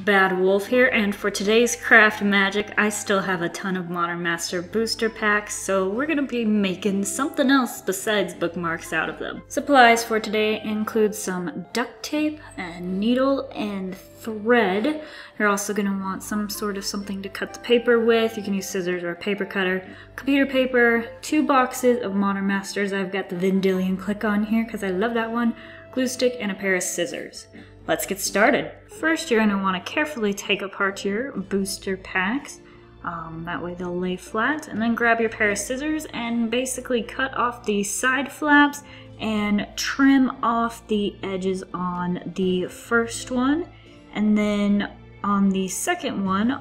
Bad Wolf here, and for today's craft magic, I still have a ton of Modern Master booster packs, so we're gonna be making something else besides bookmarks out of them. Supplies for today include some duct tape, a needle, and thread. You're also gonna want some sort of something to cut the paper with. You can use scissors or a paper cutter, computer paper, 2 boxes of Modern Masters. I've got the Vendilion click on here because I love that one, glue stick, and a pair of scissors. Let's get started. First, you're going to want to carefully take apart your booster packs. That way they'll lay flat. And then grab your pair of scissors and basically cut off the side flaps and trim off the edges on the first one. And then on the second one,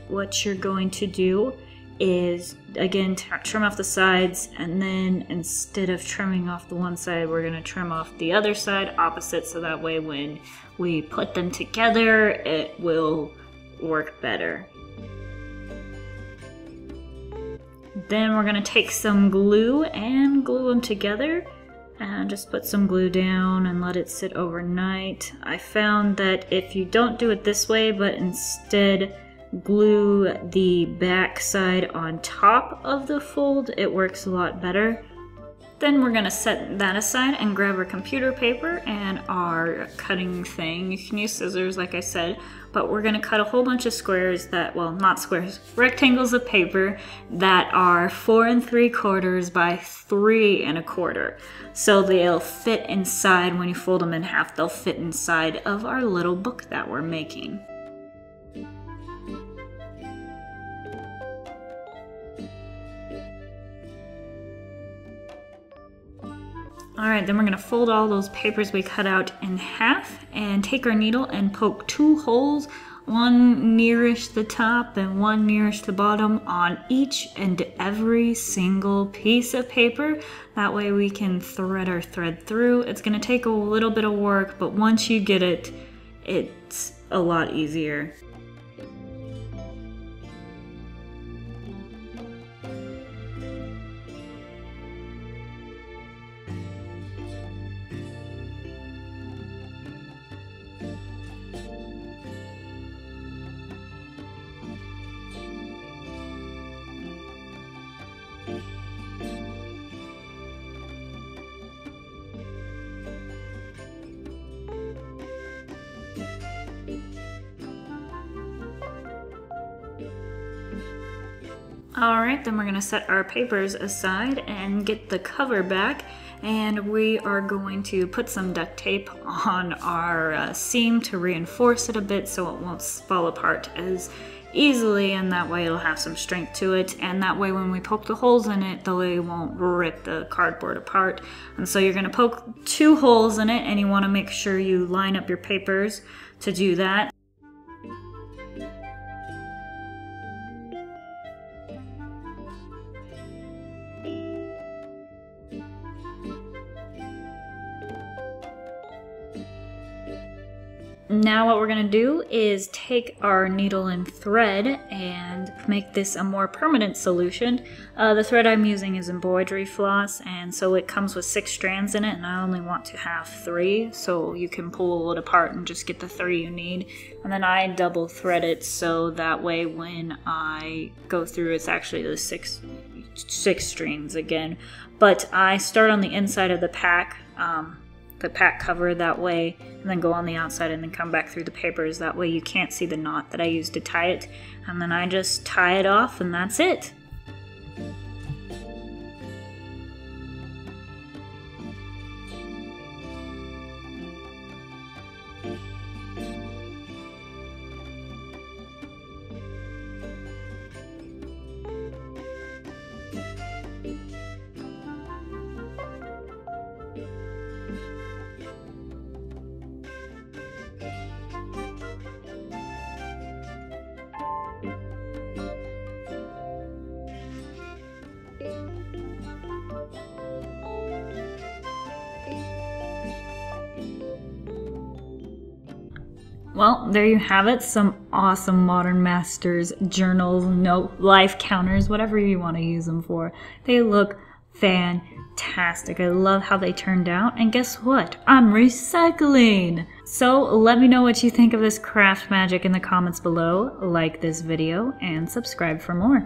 what you're going to do is, again, trim off the sides, and then instead of trimming off the one side, we're going to trim off the other side opposite, so that way when we put them together, it will work better. Then we're going to take some glue and glue them together, and just put some glue down and let it sit overnight. I found that if you don't do it this way, but instead glue the back side on top of the fold, it works a lot better. Then we're going to set that aside and grab our computer paper and our cutting thing. You can use scissors like I said, but we're going to cut a whole bunch of squares that, well, not squares, rectangles of paper that are 4 3/4 by 3 1/4. So they'll fit inside, when you fold them in half, they'll fit inside of our little book that we're making. Alright, then we're going to fold all those papers we cut out in half and take our needle and poke 2 holes, one nearest the top and one nearest the bottom, on each and every single piece of paper. That way we can thread our thread through. It's going to take a little bit of work, but once you get it, it's a lot easier. Alright, then we're going to set our papers aside and get the cover back, and we are going to put some duct tape on our seam to reinforce it a bit so it won't fall apart as easily, and that way it'll have some strength to it, and that way when we poke the holes in it, they won't rip the cardboard apart. And so you're going to poke 2 holes in it, and you want to make sure you line up your papers to do that. Now what we're going to do is take our needle and thread and make this a more permanent solution. The thread I'm using is embroidery floss, and so it comes with 6 strands in it, and I only want to have 3, so you can pull it apart and just get the 3 you need. And then I double thread it, so that way when I go through, it's actually the six strings again. But I start on the inside of the pack cover that way, and then go on the outside and then come back through the papers. That way you can't see the knot that I used to tie it, and then I just tie it off, and that's it. Well, there you have it, some awesome Modern Masters journals, note, life counters, whatever you want to use them for. They look fantastic. I love how they turned out, and guess what? I'm recycling! So let me know what you think of this craft magic in the comments below, like this video, and subscribe for more.